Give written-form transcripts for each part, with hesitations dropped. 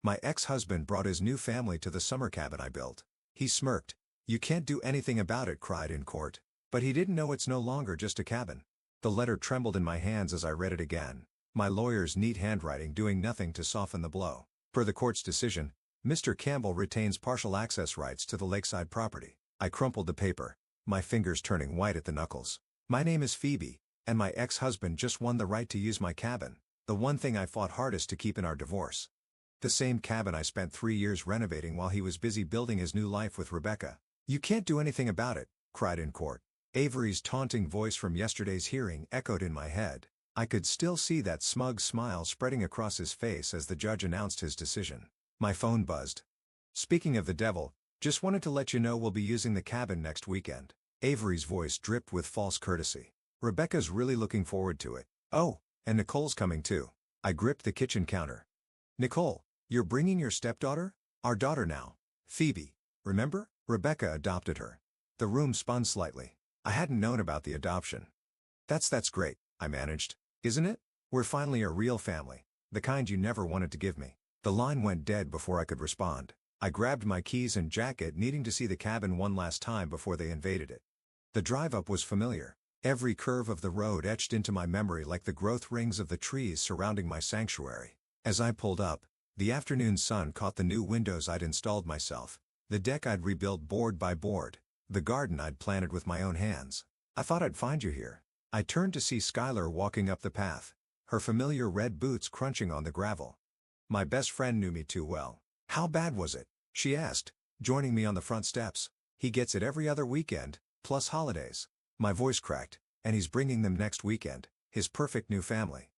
My ex-husband brought his new family to the summer cabin I built. He smirked. "You can't do anything about it," cried in court. But he didn't know it's no longer just a cabin. The letter trembled in my hands as I read it again. My lawyer's neat handwriting doing nothing to soften the blow. Per the court's decision, Mr. Campbell retains partial access rights to the lakeside property. I crumpled the paper, my fingers turning white at the knuckles. My name is Phoebe, and my ex-husband just won the right to use my cabin, the one thing I fought hardest to keep in our divorce. The same cabin I spent 3 years renovating while he was busy building his new life with Rebecca. "You can't do anything about it," cried in court. Avery's taunting voice from yesterday's hearing echoed in my head. I could still see that smug smile spreading across his face as the judge announced his decision. My phone buzzed. "Speaking of the devil, just wanted to let you know we'll be using the cabin next weekend." Avery's voice dripped with false courtesy. "Rebecca's really looking forward to it. Oh, and Nicole's coming too." I gripped the kitchen counter. "Nicole, you're bringing your stepdaughter?" "Our daughter now. Phoebe. Remember? Rebecca adopted her." The room spun slightly. I hadn't known about the adoption. That's great," I managed. "Isn't it? We're finally a real family. The kind you never wanted to give me." The line went dead before I could respond. I grabbed my keys and jacket, needing to see the cabin one last time before they invaded it. The drive up was familiar. Every curve of the road etched into my memory like the growth rings of the trees surrounding my sanctuary. As I pulled up, the afternoon sun caught the new windows I'd installed myself, the deck I'd rebuilt board by board, the garden I'd planted with my own hands. "I thought I'd find you here." I turned to see Skylar walking up the path, her familiar red boots crunching on the gravel. My best friend knew me too well. "How bad was it?" she asked, joining me on the front steps. "He gets it every other weekend, plus holidays." My voice cracked. "And he's bringing them next weekend, his perfect new family."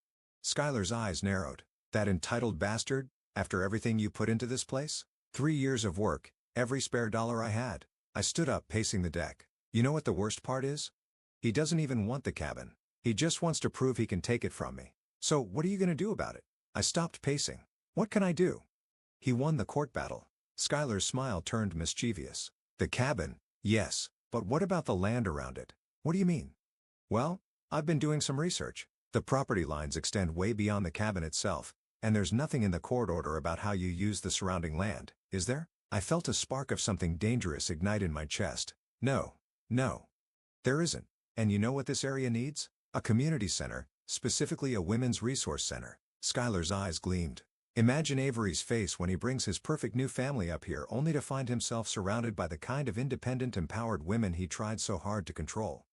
Skylar's eyes narrowed. "That entitled bastard, after everything you put into this place?" 3 years of work, every spare dollar I had. I stood up, pacing the deck. "You know what the worst part is? He doesn't even want the cabin. He just wants to prove he can take it from me. So what are you going to do about it?" I stopped pacing. "What can I do? He won the court battle." Skylar's smile turned mischievous. "The cabin, yes, but what about the land around it?" "What do you mean?" "Well, I've been doing some research. The property lines extend way beyond the cabin itself, and there's nothing in the court order about how you use the surrounding land, is there?" I felt a spark of something dangerous ignite in my chest. No, there isn't. "And you know what this area needs? A community center, specifically a women's resource center." Skylar's eyes gleamed. "Imagine Avery's face when he brings his perfect new family up here only to find himself surrounded by the kind of independent, empowered women he tried so hard to control."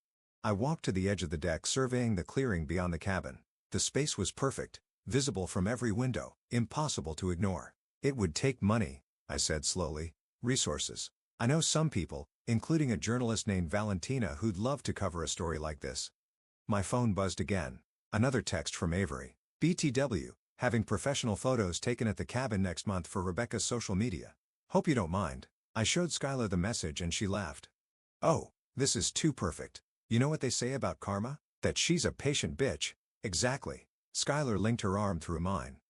I walked to the edge of the deck, surveying the clearing beyond the cabin. The space was perfect, visible from every window, impossible to ignore. "It would take money," I said slowly. "Resources. I know some people, including a journalist named Valentina, who'd love to cover a story like this." My phone buzzed again. Another text from Avery. "BTW, having professional photos taken at the cabin next month for Rebecca's social media. Hope you don't mind." I showed Skylar the message and she laughed. "Oh, this is too perfect. You know what they say about karma? That she's a patient bitch." "Exactly." Skylar linked her arm through mine.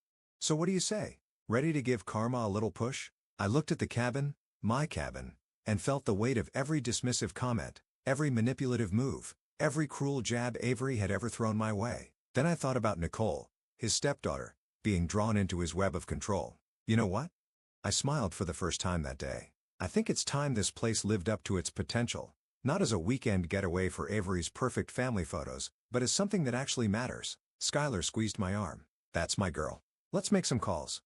"So what do you say? Ready to give karma a little push?" I looked at the cabin, my cabin, and felt the weight of every dismissive comment, every manipulative move, every cruel jab Avery had ever thrown my way. Then I thought about Nicole, his stepdaughter, being drawn into his web of control. "You know what?" I smiled for the first time that day. "I think it's time this place lived up to its potential, not as a weekend getaway for Avery's perfect family photos, but as something that actually matters." Skylar squeezed my arm. "That's my girl. Let's make some calls."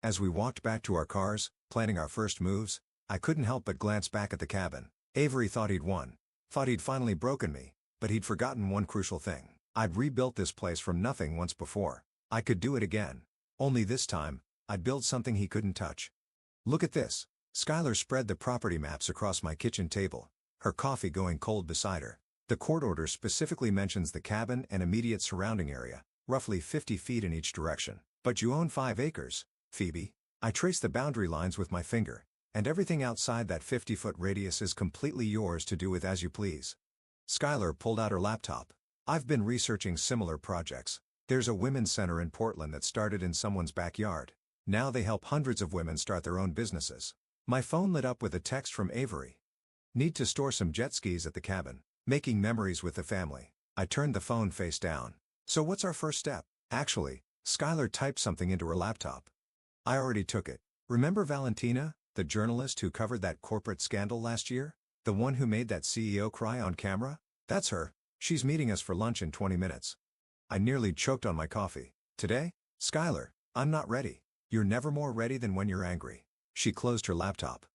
As we walked back to our cars, planning our first moves, I couldn't help but glance back at the cabin. Avery thought he'd won. Thought he'd finally broken me, but he'd forgotten one crucial thing. I'd rebuilt this place from nothing once before. I could do it again. Only this time, I'd build something he couldn't touch. "Look at this." Skylar spread the property maps across my kitchen table, her coffee going cold beside her. "The court order specifically mentions the cabin and immediate surrounding area, roughly 50 feet in each direction. But you own 5 acres, Phoebe." I traced the boundary lines with my finger, "and everything outside that 50-foot radius is completely yours to do with as you please." Skylar pulled out her laptop. "I've been researching similar projects. There's a women's center in Portland that started in someone's backyard. Now they help hundreds of women start their own businesses." My phone lit up with a text from Avery. "Need to store some jet skis at the cabin. Making memories with the family." I turned the phone face down. "So what's our first step?" Actually, Skylar typed something into her laptop. I already took it. Remember Valentina, the journalist who covered that corporate scandal last year? The one who made that CEO cry on camera? That's her. She's meeting us for lunch in 20 minutes. I nearly choked on my coffee. Today? Skylar, I'm not ready. You're never more ready than when you're angry. She closed her laptop.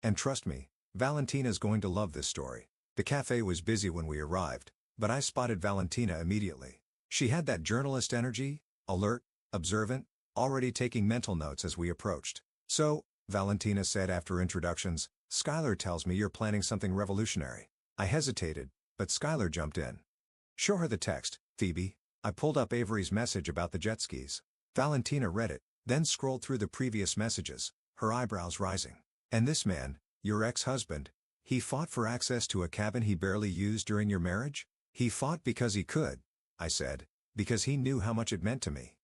And trust me, Valentina's going to love this story. The cafe was busy when we arrived, but I spotted Valentina immediately. She had that journalist energy, alert, observant, already taking mental notes as we approached. So, Valentina said after introductions, Skylar tells me you're planning something revolutionary. I hesitated, but Skylar jumped in. Show her the text, Phoebe. I pulled up Avery's message about the jet skis. Valentina read it, then scrolled through the previous messages, her eyebrows rising. And this man, your ex-husband, he fought for access to a cabin he barely used during your marriage? He fought because he could, I said, because he knew how much it meant to me.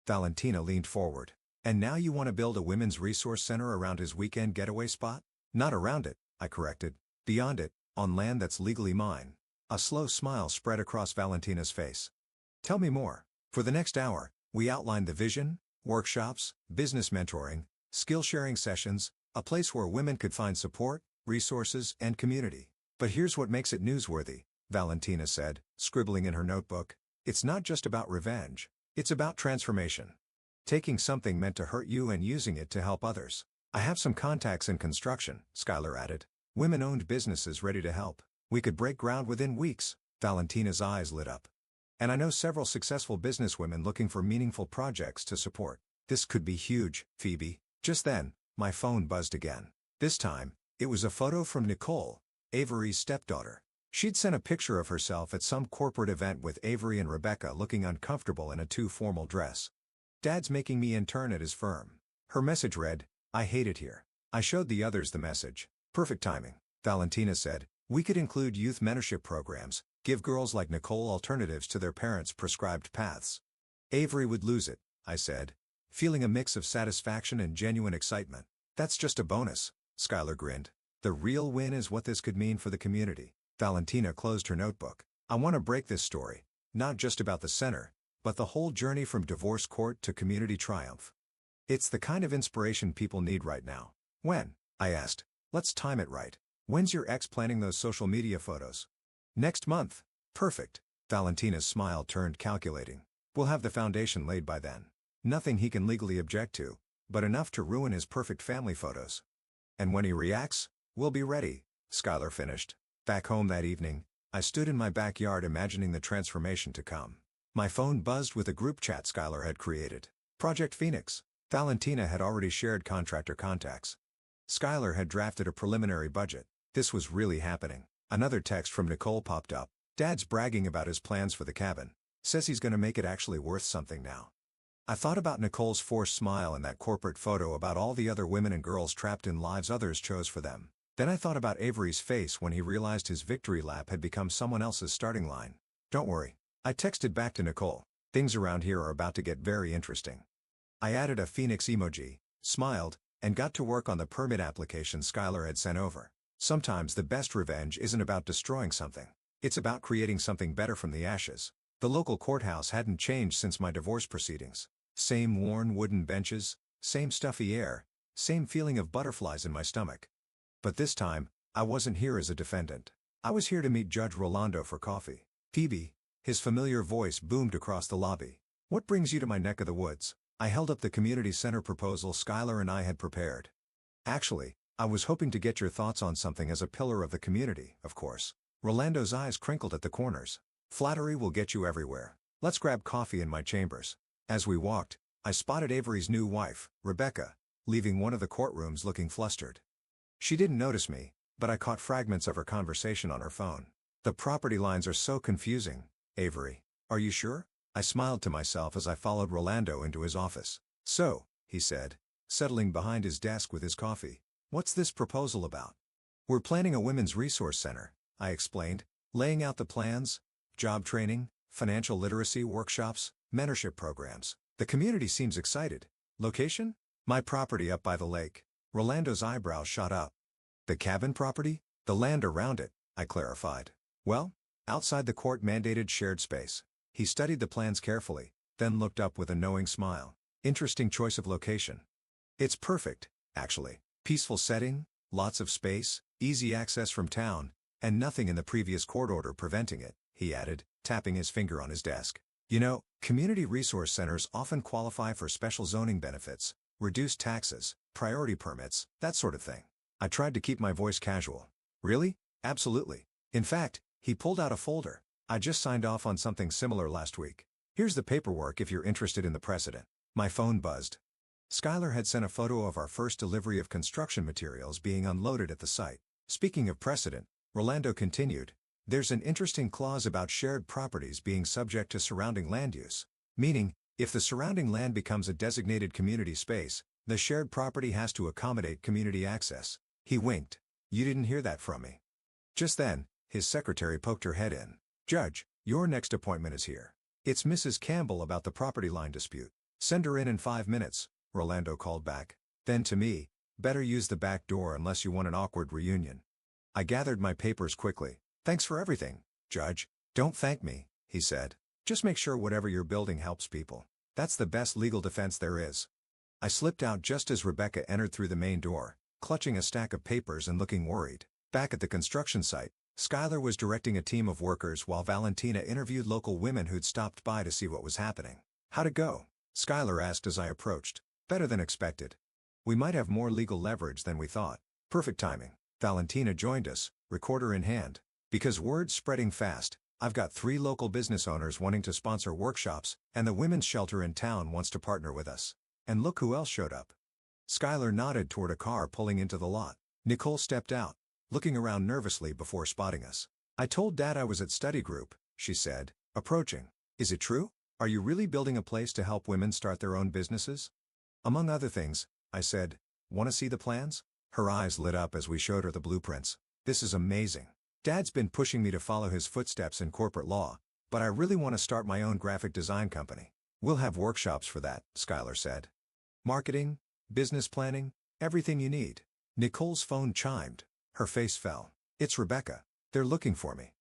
Valentina leaned forward. And now you want to build a women's resource center around his weekend getaway spot? Not around it, I corrected. Beyond it, on land that's legally mine. A slow smile spread across Valentina's face. Tell me more. For the next hour, we outlined the vision, workshops, business mentoring, skill-sharing sessions, a place where women could find support, resources, and community. But here's what makes it newsworthy, Valentina said, scribbling in her notebook. It's not just about revenge. It's about transformation. Taking something meant to hurt you and using it to help others. I have some contacts in construction, Skylar added. Women-owned businesses ready to help. We could break ground within weeks. Valentina's eyes lit up. And I know several successful businesswomen looking for meaningful projects to support. This could be huge, Phoebe. Just then, my phone buzzed again. This time, it was a photo from Nicole, Avery's stepdaughter. She'd sent a picture of herself at some corporate event with Avery and Rebecca looking uncomfortable in a too formal dress. Dad's making me intern at his firm. Her message read, I hate it here. I showed the others the message. Perfect timing, Valentina said. We could include youth mentorship programs, give girls like Nicole alternatives to their parents' prescribed paths. Avery would lose it, I said, feeling a mix of satisfaction and genuine excitement. That's just a bonus, Skylar grinned. The real win is what this could mean for the community. Valentina closed her notebook. I want to break this story, not just about the center, but the whole journey from divorce court to community triumph. It's the kind of inspiration people need right now. When? I asked. Let's time it right. When's your ex planning those social media photos? Next month. Perfect. Valentina's smile turned calculating. We'll have the foundation laid by then. Nothing he can legally object to, but enough to ruin his perfect family photos. And when he reacts, we'll be ready, Skylar finished. Back home that evening, I stood in my backyard imagining the transformation to come. My phone buzzed with a group chat Skylar had created. Project Phoenix. Valentina had already shared contractor contacts. Skylar had drafted a preliminary budget. This was really happening. Another text from Nicole popped up. Dad's bragging about his plans for the cabin. Says he's going to make it actually worth something now. I thought about Nicole's forced smile in that corporate photo, about all the other women and girls trapped in lives others chose for them. Then I thought about Avery's face when he realized his victory lap had become someone else's starting line. Don't worry. I texted back to Nicole. Things around here are about to get very interesting. I added a Phoenix emoji, smiled, and got to work on the permit application Skylar had sent over. Sometimes the best revenge isn't about destroying something. It's about creating something better from the ashes. The local courthouse hadn't changed since my divorce proceedings. Same worn wooden benches, same stuffy air, same feeling of butterflies in my stomach. But this time, I wasn't here as a defendant. I was here to meet Judge Rolando for coffee. Phoebe, his familiar voice boomed across the lobby. What brings you to my neck of the woods? I held up the community center proposal Skylar and I had prepared. Actually, I was hoping to get your thoughts on something as a pillar of the community, of course. Rolando's eyes crinkled at the corners. Flattery will get you everywhere. Let's grab coffee in my chambers. As we walked, I spotted Avery's new wife, Rebecca, leaving one of the courtrooms looking flustered. She didn't notice me, but I caught fragments of her conversation on her phone. The property lines are so confusing, Avery. Are you sure? I smiled to myself as I followed Rolando into his office. So, he said, settling behind his desk with his coffee. What's this proposal about? We're planning a women's resource center, I explained, laying out the plans, job training, financial literacy workshops, mentorship programs. The community seems excited. Location? My property up by the lake. Rolando's eyebrows shot up. The cabin property? The land around it, I clarified. Well, outside the court-mandated shared space. He studied the plans carefully, then looked up with a knowing smile. Interesting choice of location. It's perfect, actually. Peaceful setting, lots of space, easy access from town, and nothing in the previous court order preventing it, he added, tapping his finger on his desk. You know, community resource centers often qualify for special zoning benefits, reduced taxes, priority permits, that sort of thing. I tried to keep my voice casual. Really? Absolutely. In fact, he pulled out a folder. I just signed off on something similar last week. Here's the paperwork if you're interested in the precedent. My phone buzzed. Skylar had sent a photo of our first delivery of construction materials being unloaded at the site. Speaking of precedent, Rolando continued, there's an interesting clause about shared properties being subject to surrounding land use. Meaning, if the surrounding land becomes a designated community space, the shared property has to accommodate community access. He winked. You didn't hear that from me. Just then, his secretary poked her head in. Judge, your next appointment is here. It's Mrs. Campbell about the property line dispute. Send her in 5 minutes, Rolando called back. Then to me, better use the back door unless you want an awkward reunion. I gathered my papers quickly. Thanks for everything, Judge. Don't thank me, he said. Just make sure whatever you're building helps people. That's the best legal defense there is. I slipped out just as Rebecca entered through the main door, clutching a stack of papers and looking worried. Back at the construction site, Skylar was directing a team of workers while Valentina interviewed local women who'd stopped by to see what was happening. How'd it go? Skylar asked as I approached. Better than expected. We might have more legal leverage than we thought. Perfect timing. Valentina joined us, recorder in hand. Because word's spreading fast, I've got 3 local business owners wanting to sponsor workshops, and the women's shelter in town wants to partner with us. And look who else showed up. Skylar nodded toward a car pulling into the lot. Nicole stepped out, looking around nervously before spotting us. I told Dad I was at study group, she said, approaching. Is it true? Are you really building a place to help women start their own businesses? Among other things, I said. Want to see the plans? Her eyes lit up as we showed her the blueprints. This is amazing. Dad's been pushing me to follow his footsteps in corporate law, but I really want to start my own graphic design company. We'll have workshops for that, Skylar said. Marketing, business planning, everything you need. Nicole's phone chimed. Her face fell. It's Rebecca. They're looking for me.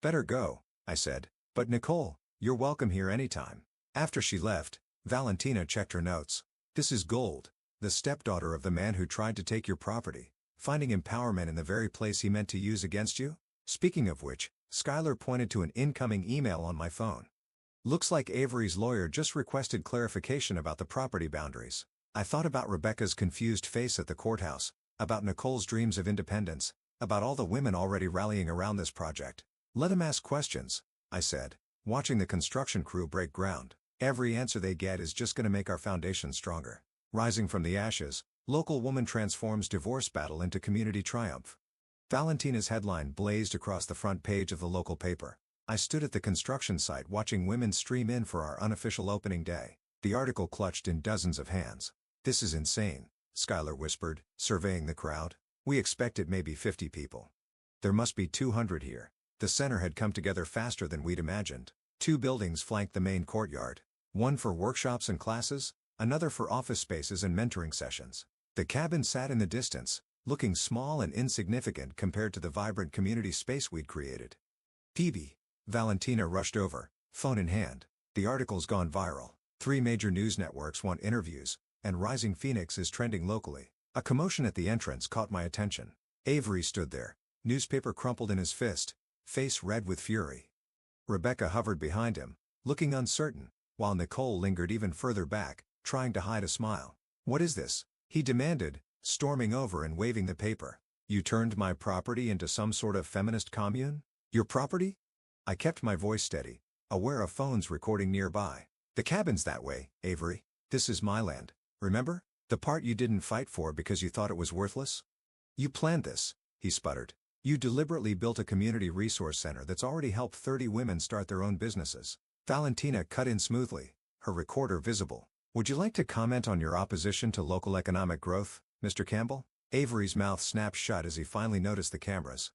Better go, I said. But Nicole, you're welcome here anytime. After she left, Valentina checked her notes. This is Gold, the stepdaughter of the man who tried to take your property, finding empowerment in the very place he meant to use against you? Speaking of which, Skylar pointed to an incoming email on my phone. Looks like Avery's lawyer just requested clarification about the property boundaries. I thought about Rebecca's confused face at the courthouse, about Nicole's dreams of independence, about all the women already rallying around this project. Let them ask questions, I said, watching the construction crew break ground. Every answer they get is just going to make our foundation stronger. Rising from the ashes, local woman transforms divorce battle into community triumph. Valentina's headline blazed across the front page of the local paper. I stood at the construction site watching women stream in for our unofficial opening day. The article clutched in dozens of hands. This is insane, Skylar whispered, surveying the crowd. We expected maybe 50 people. There must be 200 here. The center had come together faster than we'd imagined. 2 buildings flanked the main courtyard. One for workshops and classes, another for office spaces and mentoring sessions. The cabin sat in the distance, looking small and insignificant compared to the vibrant community space we'd created. PB. Valentina rushed over, phone in hand. The article's gone viral. 3 major news networks want interviews, and Rising Phoenix is trending locally. A commotion at the entrance caught my attention. Avery stood there, newspaper crumpled in his fist, face red with fury. Rebecca hovered behind him, looking uncertain, while Nicole lingered even further back, trying to hide a smile. What is this? He demanded, storming over and waving the paper. You turned my property into some sort of feminist commune? Your property? I kept my voice steady, aware of phones recording nearby. The cabin's that way, Avery. This is my land, remember? The part you didn't fight for because you thought it was worthless? You planned this, he sputtered. You deliberately built a community resource center that's already helped 30 women start their own businesses. Valentina cut in smoothly, her recorder visible. Would you like to comment on your opposition to local economic growth, Mr. Campbell? Avery's mouth snapped shut as he finally noticed the cameras.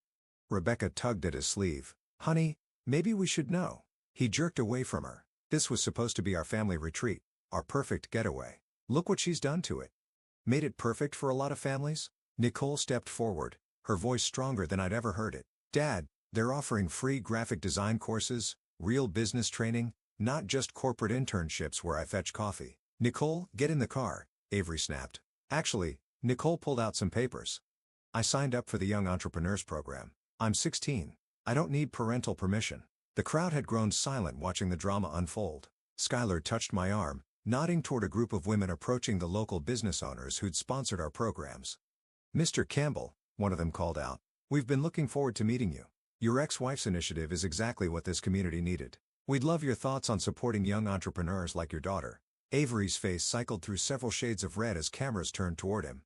Rebecca tugged at his sleeve. Honey, maybe we should know. He jerked away from her. This was supposed to be our family retreat, our perfect getaway. Look what she's done to it. Made it perfect for a lot of families? Nicole stepped forward, her voice stronger than I'd ever heard it. Dad, they're offering free graphic design courses, real business training, not just corporate internships where I fetch coffee. Nicole, get in the car, Avery snapped. Actually, Nicole pulled out some papers. I signed up for the Young Entrepreneurs Program. I'm 16. I don't need parental permission. The crowd had grown silent watching the drama unfold. Skylar touched my arm, nodding toward a group of women approaching the local business owners who'd sponsored our programs. "Mr. Campbell," one of them called out, "we've been looking forward to meeting you. Your ex-wife's initiative is exactly what this community needed. We'd love your thoughts on supporting young entrepreneurs like your daughter." Avery's face cycled through several shades of red as cameras turned toward him.